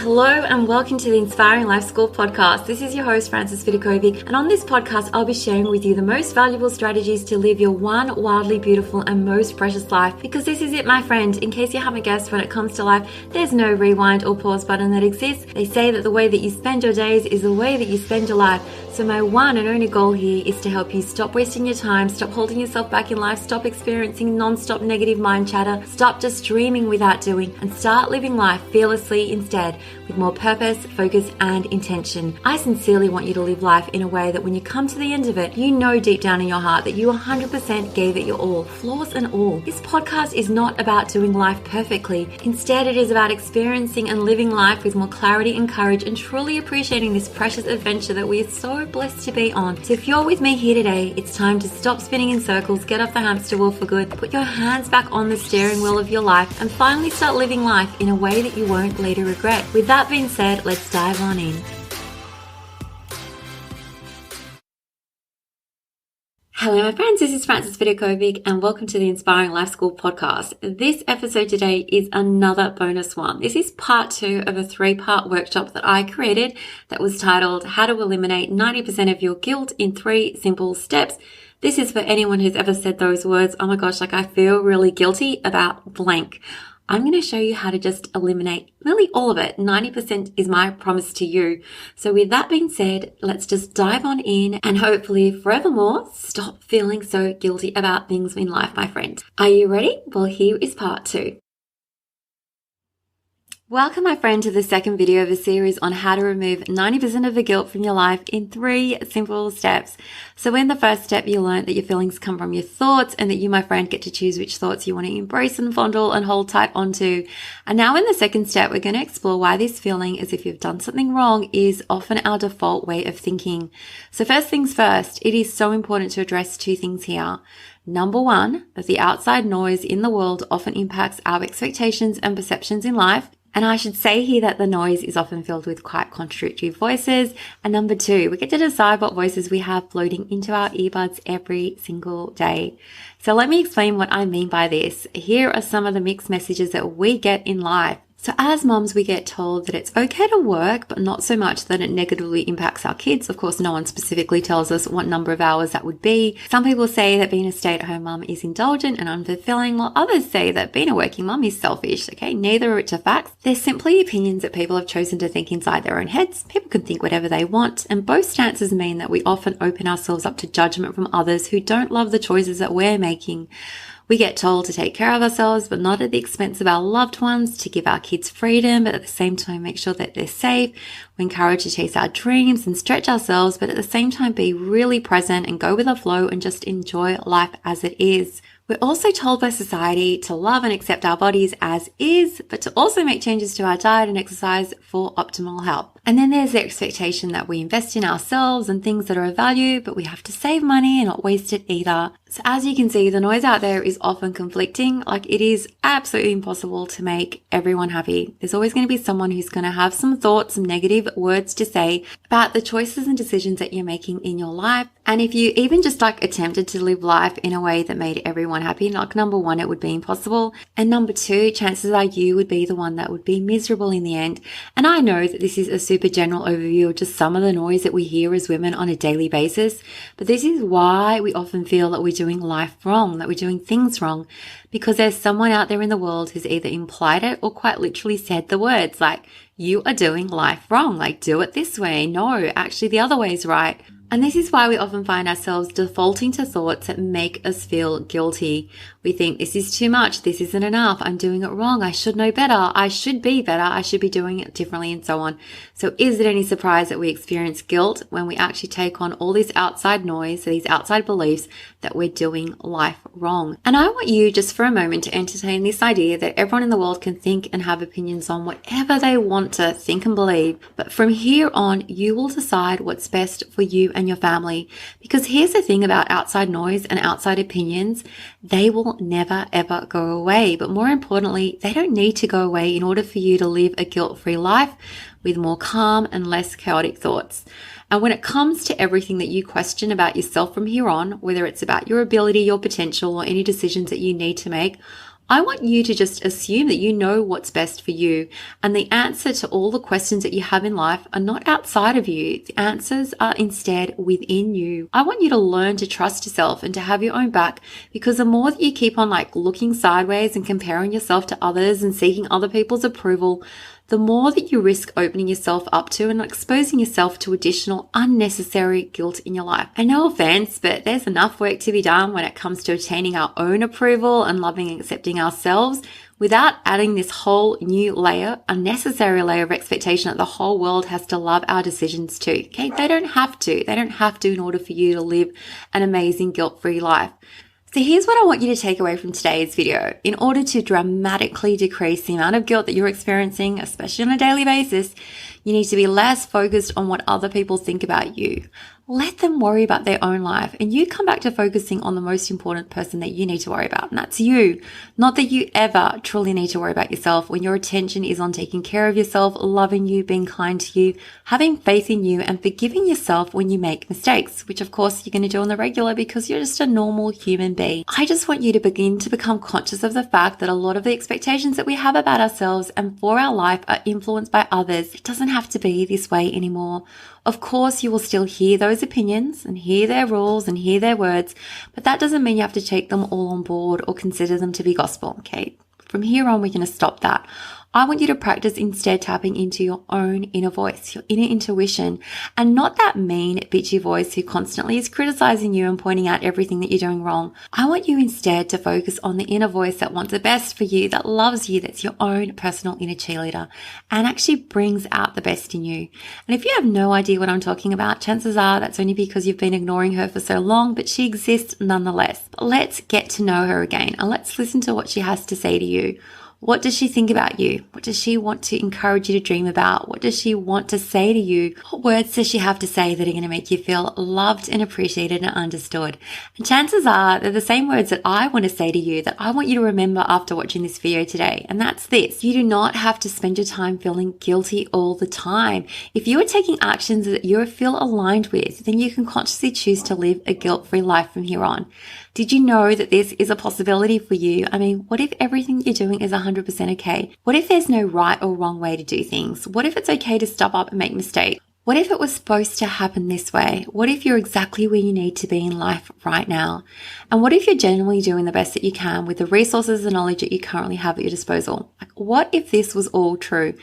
Hello and welcome to the Inspiring Life School podcast. This is your host, Vidakovic, and on this podcast, I'll be sharing with you the most valuable strategies to live your one wildly beautiful and most precious life. Because this is it, my friend. In case you haven't guessed, when it comes to life, there's no rewind or pause button that exists. They say that the way that you spend your days is the way that you spend your life. So my one and only goal here is to help you stop wasting your time, stop holding yourself back in life, stop experiencing non-stop negative mind chatter, stop just dreaming without doing, and start living life fearlessly instead, with more purpose, focus, and intention. I sincerely want you to live life in a way that when you come to the end of it, you know deep down in your heart that you 100% gave it your all, flaws and all. This podcast is not about doing life perfectly. Instead, it is about experiencing and living life with more clarity and courage and truly appreciating this precious adventure that we are so blessed to be on. So if you're with me here today, it's time to stop spinning in circles, get off the hamster wheel for good, put your hands back on the steering wheel of your life, and finally start living life in a way that you won't later regret. With that being said, let's dive on in. Hello my friends, this is Vidakovic and welcome to the Inspiring Life School podcast. This episode today is another bonus one. This is part 2 of a 3-part workshop that I created that was titled How to Eliminate 90% of Your Guilt in 3 Simple Steps. This is for anyone who's ever said those words, oh my gosh, like I feel really guilty about blank. I'm going to show you how to just eliminate nearly all of it. 90% is my promise to you. So with that being said, let's just dive on in and hopefully forevermore stop feeling so guilty about things in life, my friend. Are you ready? Well, here is part 2. Welcome, my friend, to the second video of a series on how to remove 90% of the guilt from your life in 3 simple steps. So in the first step, you learned that your feelings come from your thoughts and that you, my friend, get to choose which thoughts you want to embrace and fondle and hold tight onto. And now in the second step, we're going to explore why this feeling as if you've done something wrong is often our default way of thinking. So first things first, it is so important to address 2 things here. Number 1, that the outside noise in the world often impacts our expectations and perceptions in life. And I should say here that the noise is often filled with quite contradictory voices. And number 2, we get to decide what voices we have floating into our earbuds every single day. So let me explain what I mean by this. Here are some of the mixed messages that we get in life. So as moms, we get told that it's okay to work, but not so much that it negatively impacts our kids. Of course, no one specifically tells us what number of hours that would be. Some people say that being a stay-at-home mum is indulgent and unfulfilling, while others say that being a working mum is selfish. Okay, neither are facts. They're simply opinions that people have chosen to think inside their own heads. People can think whatever they want, and both stances mean that we often open ourselves up to judgment from others who don't love the choices that we're making. We get told to take care of ourselves, but not at the expense of our loved ones, to give our kids freedom, but at the same time make sure that they're safe. We're encouraged to chase our dreams and stretch ourselves, but at the same time be really present and go with the flow and just enjoy life as it is. We're also told by society to love and accept our bodies as is, but to also make changes to our diet and exercise for optimal health. And then there's the expectation that we invest in ourselves and things that are of value, but we have to save money and not waste it either. So as you can see, the noise out there is often conflicting. Like, it is absolutely impossible to make everyone happy. There's always going to be someone who's going to have some thoughts, some negative words to say about the choices and decisions that you're making in your life. And if you even just attempted to live life in a way that made everyone happy, number 1, it would be impossible. And number 2, chances are you would be the one that would be miserable in the end. And I know that this is a super general overview of just some of the noise that we hear as women on a daily basis. But this is why we often feel that we're doing life wrong, that we're doing things wrong, because there's someone out there in the world who's either implied it or quite literally said the words like, you are doing life wrong, do it this way. No, actually the other way is right. And this is why we often find ourselves defaulting to thoughts that make us feel guilty. We think this is too much, this isn't enough, I'm doing it wrong, I should know better, I should be better, I should be doing it differently, and so on. So is it any surprise that we experience guilt when we actually take on all this outside noise, these outside beliefs that we're doing life wrong? And I want you just for a moment to entertain this idea that everyone in the world can think and have opinions on whatever they want to think and believe. But from here on, you will decide what's best for you and your family. Because here's the thing about outside noise and outside opinions, they will never ever go away. But more importantly, they don't need to go away in order for you to live a guilt-free life with more calm and less chaotic thoughts. And when it comes to everything that you question about yourself from here on, whether it's about your ability, your potential, or any decisions that you need to make, I want you to just assume that you know what's best for you, and the answer to all the questions that you have in life are not outside of you. The answers are instead within you. I want you to learn to trust yourself and to have your own back, because the more that you keep on looking sideways and comparing yourself to others and seeking other people's approval, the more that you risk opening yourself up to and exposing yourself to additional unnecessary guilt in your life. And no offense, but there's enough work to be done when it comes to attaining our own approval and loving and accepting ourselves without adding this whole new layer, unnecessary layer of expectation that the whole world has to love our decisions too. Okay, they don't have to. They don't have to in order for you to live an amazing guilt-free life. So here's what I want you to take away from today's video. In order to dramatically decrease the amount of guilt that you're experiencing, especially on a daily basis, you need to be less focused on what other people think about you. Let them worry about their own life, and you come back to focusing on the most important person that you need to worry about, and that's you. Not that you ever truly need to worry about yourself when your attention is on taking care of yourself, loving you, being kind to you, having faith in you, and forgiving yourself when you make mistakes, which of course you're going to do on the regular because you're just a normal human being. I just want you to begin to become conscious of the fact that a lot of the expectations that we have about ourselves and for our life are influenced by others. It doesn't have to be this way anymore. Of course, you will still hear those opinions and hear their rules and hear their words, but that doesn't mean you have to take them all on board or consider them to be gospel, okay? From here on, we're going to stop that. I want you to practice instead tapping into your own inner voice, your inner intuition, and not that mean, bitchy voice who constantly is criticizing you and pointing out everything that you're doing wrong. I want you instead to focus on the inner voice that wants the best for you, that loves you, that's your own personal inner cheerleader, and actually brings out the best in you. And if you have no idea what I'm talking about, chances are that's only because you've been ignoring her for so long, but she exists nonetheless. But let's get to know her again, and let's listen to what she has to say to you. What does she think about you? What does she want to encourage you to dream about? What does she want to say to you? What words does she have to say that are going to make you feel loved and appreciated and understood? And chances are they're the same words that I want to say to you, that I want you to remember after watching this video today. And that's this: you do not have to spend your time feeling guilty all the time. If you are taking actions that you feel aligned with, then you can consciously choose to live a guilt-free life from here on. Did you know that this is a possibility for you? I mean, what if everything you're doing is 100% okay? What if there's no right or wrong way to do things? What if it's okay to stop up and make mistakes? What if it was supposed to happen this way? What if you're exactly where you need to be in life right now? And what if you're genuinely doing the best that you can with the resources and knowledge that you currently have at your disposal? What if this was all true?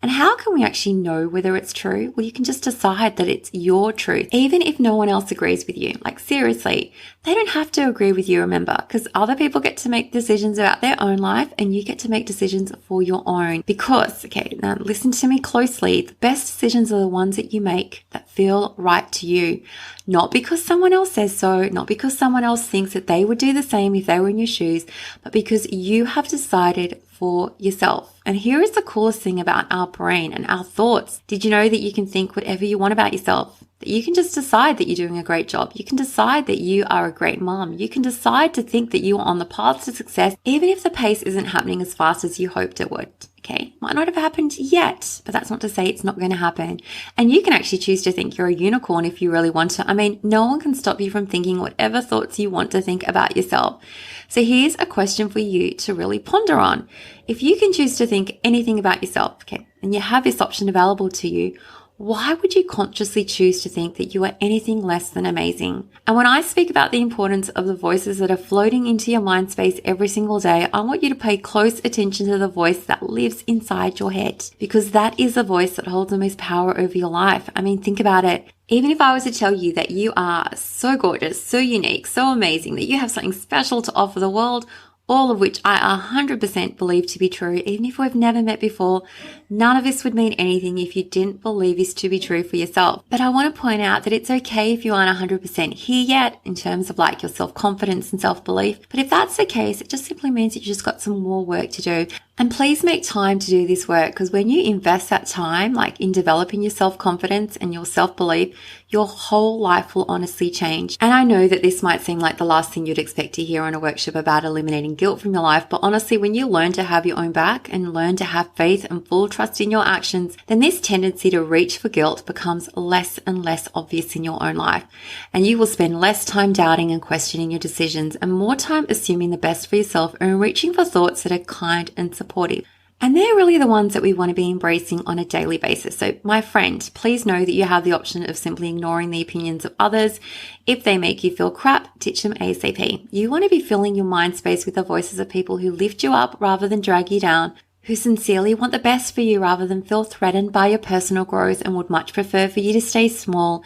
And how can we actually know whether it's true? Well, you can just decide that it's your truth, even if no one else agrees with you. Seriously, they don't have to agree with you, remember, because other people get to make decisions about their own life and you get to make decisions for your own. Because, okay, now listen to me closely, the best decisions are the ones that you make that feel right to you. Not because someone else says so, not because someone else thinks that they would do the same if they were in your shoes, but because you have decided for yourself. And here is the coolest thing about our brain and our thoughts. Did you know that you can think whatever you want about yourself? That you can just decide that you're doing a great job. You can decide that you are a great mom. You can decide to think that you are on the path to success, even if the pace isn't happening as fast as you hoped it would. Okay, might not have happened yet, but that's not to say it's not going to happen. And you can actually choose to think you're a unicorn if you really want to. I mean, no one can stop you from thinking whatever thoughts you want to think about yourself. So here's a question for you to really ponder on. If you can choose to think anything about yourself, okay, and you have this option available to you, why would you consciously choose to think that you are anything less than amazing? And when I speak about the importance of the voices that are floating into your mind space every single day, I want you to pay close attention to the voice that lives inside your head, because that is the voice that holds the most power over your life. I mean, think about it. Even if I was to tell you that you are so gorgeous, so unique, so amazing, that you have something special to offer the world, all of which I 100% believe to be true, even if we've never met before, none of this would mean anything if you didn't believe this to be true for yourself. But I want to point out that it's okay if you aren't 100% here yet in terms of your self-confidence and self-belief. But if that's the case, it just simply means that you just got some more work to do. And please make time to do this work, because when you invest that time, like in developing your self-confidence and your self-belief, your whole life will honestly change. And I know that this might seem like the last thing you'd expect to hear on a workshop about eliminating guilt from your life, but honestly, when you learn to have your own back and learn to have faith and full trust in your actions, then this tendency to reach for guilt becomes less and less obvious in your own life. And you will spend less time doubting and questioning your decisions and more time assuming the best for yourself and reaching for thoughts that are kind and supportive. And they're really the ones that we want to be embracing on a daily basis. So my friend, please know that you have the option of simply ignoring the opinions of others. If they make you feel crap, ditch them ASAP. You want to be filling your mind space with the voices of people who lift you up rather than drag you down, who sincerely want the best for you rather than feel threatened by your personal growth and would much prefer for you to stay small.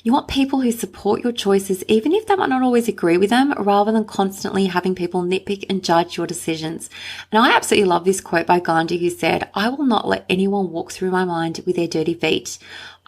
You want people who support your choices, even if they might not always agree with them, rather than constantly having people nitpick and judge your decisions. And I absolutely love this quote by Gandhi, who said, "I will not let anyone walk through my mind with their dirty feet."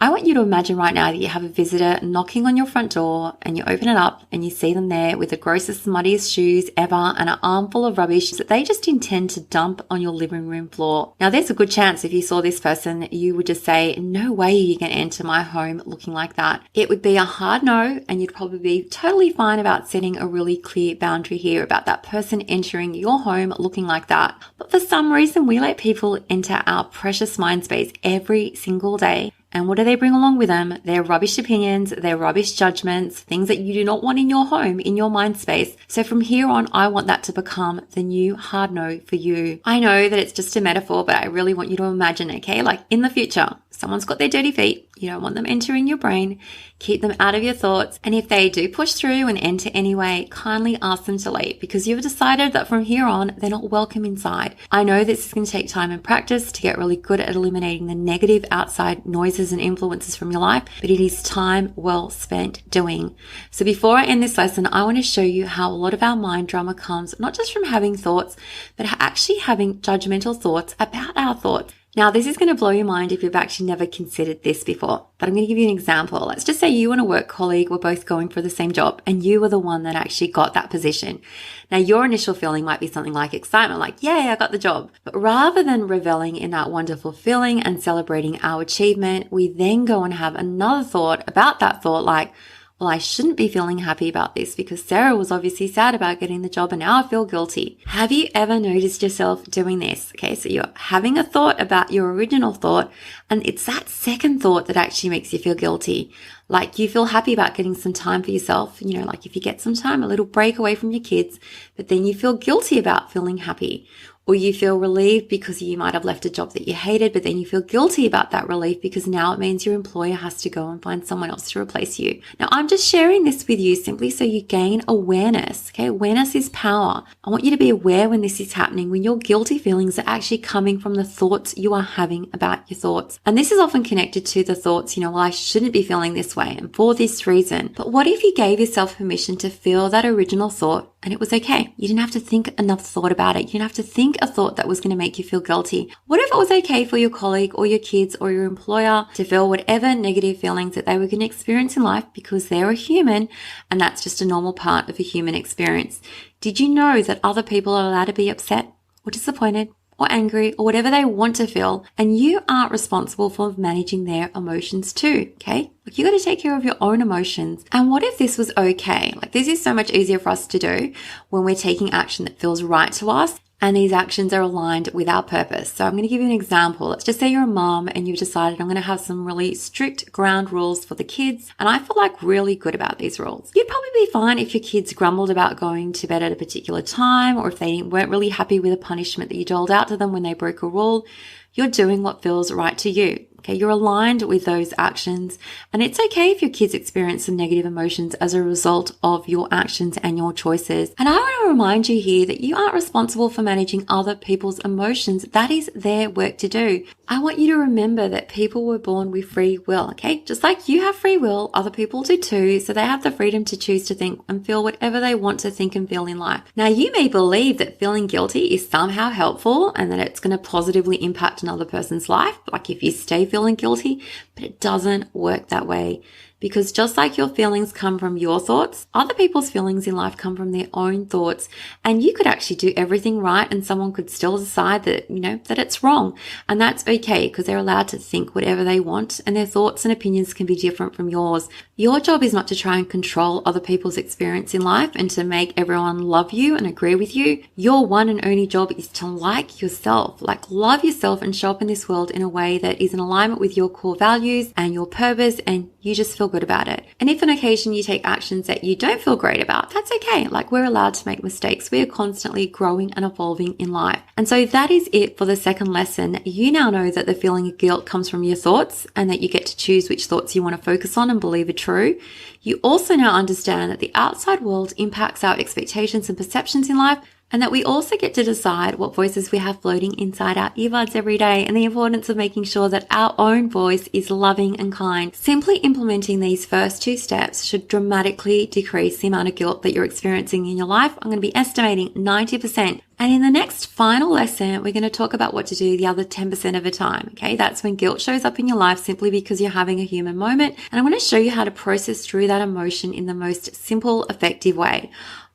I want you to imagine right now that you have a visitor knocking on your front door and you open it up and you see them there with the grossest, muddiest shoes ever and an armful of rubbish that they just intend to dump on your living room floor. Now, there's a good chance if you saw this person, you would just say, "No way you can enter my home looking like that." It would be a hard no, and you'd probably be totally fine about setting a really clear boundary here about that person entering your home looking like that. But for some reason, we let people enter our precious mind space every single day. And what do they bring along with them? Their rubbish opinions, their rubbish judgments, things that you do not want in your home, in your mind space. So from here on, I want that to become the new hard no for you. I know that it's just a metaphor, but I really want you to imagine, okay? Like in the future, someone's got their dirty feet. You don't want them entering your brain. Keep them out of your thoughts. And if they do push through and enter anyway, kindly ask them to leave, because you've decided that from here on, they're not welcome inside. I know this is going to take time and practice to get really good at eliminating the negative outside noises and influences from your life, but it is time well spent doing. So before I end this lesson, I want to show you how a lot of our mind drama comes not just from having thoughts, but actually having judgmental thoughts about our thoughts. Now, this is going to blow your mind if you've actually never considered this before, but I'm going to give you an example. Let's just say you and a work colleague were both going for the same job and you were the one that actually got that position. Now, your initial feeling might be something like excitement, like, yay, I got the job. But rather than reveling in that wonderful feeling and celebrating our achievement, we then go and have another thought about that thought, like, well, I shouldn't be feeling happy about this because Sarah was obviously sad about getting the job and now I feel guilty. Have you ever noticed yourself doing this? Okay, so you're having a thought about your original thought, and it's that second thought that actually makes you feel guilty. Like you feel happy about getting some time for yourself, like if you get some time, a little break away from your kids, but then you feel guilty about feeling happy. Or you feel relieved because you might have left a job that you hated, but then you feel guilty about that relief because now it means your employer has to go and find someone else to replace you. Now, I'm just sharing this with you simply so you gain awareness. Okay, awareness is power. I want you to be aware when this is happening, when your guilty feelings are actually coming from the thoughts you are having about your thoughts. And this is often connected to the thoughts, well, I shouldn't be feeling this way and for this reason. But what if you gave yourself permission to feel that original thought and it was okay? You didn't have to think another thought about it. You didn't have to think a thought that was going to make you feel guilty. What if it was okay for your colleague or your kids or your employer to feel whatever negative feelings that they were going to experience in life because they're a human and that's just a normal part of a human experience? Did you know that other people are allowed to be upset or disappointed or angry or whatever they want to feel, and you aren't responsible for managing their emotions too, okay? Like you got to take care of your own emotions. And what if this was okay? Like this is so much easier for us to do when we're taking action that feels right to us, and these actions are aligned with our purpose. So I'm going to give you an example. Let's just say you're a mom and you've decided I'm going to have some really strict ground rules for the kids, and I feel like really good about these rules. You'd probably be fine if your kids grumbled about going to bed at a particular time, or if they weren't really happy with a punishment that you doled out to them when they broke a rule. You're doing what feels right to you. Okay, you're aligned with those actions, and it's okay if your kids experience some negative emotions as a result of your actions and your choices. And I want to remind you here that you aren't responsible for managing other people's emotions. That is their work to do. I want you to remember that people were born with free will, okay? Just like you have free will, other people do too, so they have the freedom to choose to think and feel whatever they want to think and feel in life. Now, you may believe that feeling guilty is somehow helpful and that it's going to positively impact another person's life, like if you stay feeling guilty, but it doesn't work that way. Because just like your feelings come from your thoughts, other people's feelings in life come from their own thoughts. And you could actually do everything right and someone could still decide that, that it's wrong. And that's okay because they're allowed to think whatever they want and their thoughts and opinions can be different from yours. Your job is not to try and control other people's experience in life and to make everyone love you and agree with you. Your one and only job is to like yourself, love yourself and show up in this world in a way that is in alignment with your core values and your purpose, and you just feel good about it. And if on occasion you take actions that you don't feel great about, that's okay. We're allowed to make mistakes. We are constantly growing and evolving in life. And so that is it for the second lesson. You now know that the feeling of guilt comes from your thoughts and that you get to choose which thoughts you want to focus on and believe are true. You also now understand that the outside world impacts our expectations and perceptions in life, and that we also get to decide what voices we have floating inside our earbuds every day, and the importance of making sure that our own voice is loving and kind. Simply implementing these first two steps should dramatically decrease the amount of guilt that you're experiencing in your life. I'm going to be estimating 90%. And in the next final lesson, we're going to talk about what to do the other 10% of the time. Okay, that's when guilt shows up in your life simply because you're having a human moment. And I'm going to show you how to process through that emotion in the most simple, effective way.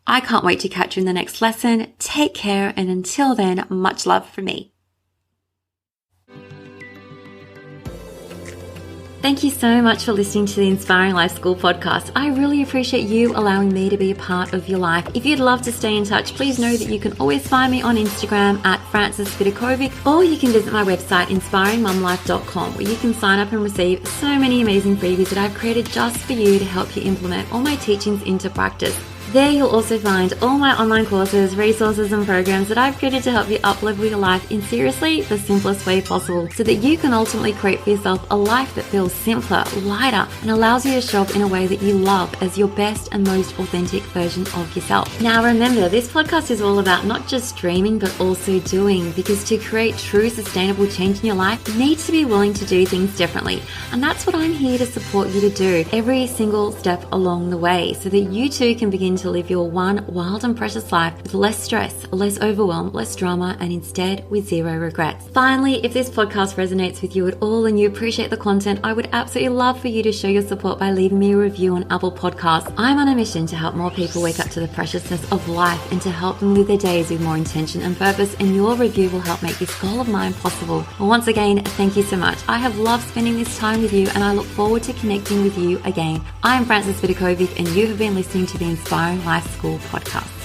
I can't wait to catch you in the next lesson. Take care, and until then, much love from me. Thank you so much for listening to the Inspiring Life School podcast. I really appreciate you allowing me to be a part of your life. If you'd love to stay in touch, please know that you can always find me on Instagram at Vidakovic, or you can visit my website, inspiringmumlife.com, where you can sign up and receive so many amazing freebies that I've created just for you to help you implement all my teachings into practice. There you'll also find all my online courses, resources and programs that I've created to help you up-level your life in seriously the simplest way possible, so that you can ultimately create for yourself a life that feels simpler, lighter, and allows you to show up in a way that you love as your best and most authentic version of yourself. Now remember, this podcast is all about not just dreaming but also doing, because to create true sustainable change in your life, you need to be willing to do things differently. And that's what I'm here to support you to do every single step along the way, so that you too can begin to live your one wild and precious life with less stress, less overwhelm, less drama, and instead with zero regrets. Finally, if this podcast resonates with you at all and you appreciate the content, I would absolutely love for you to show your support by leaving me a review on Apple Podcasts. I'm on a mission to help more people wake up to the preciousness of life and to help them live their days with more intention and purpose, and your review will help make this goal of mine possible. Well, once again, thank you so much. I have loved spending this time with you, and I look forward to connecting with you again. I'm Vidakovic, and you have been listening to the Inspiring Life School podcast.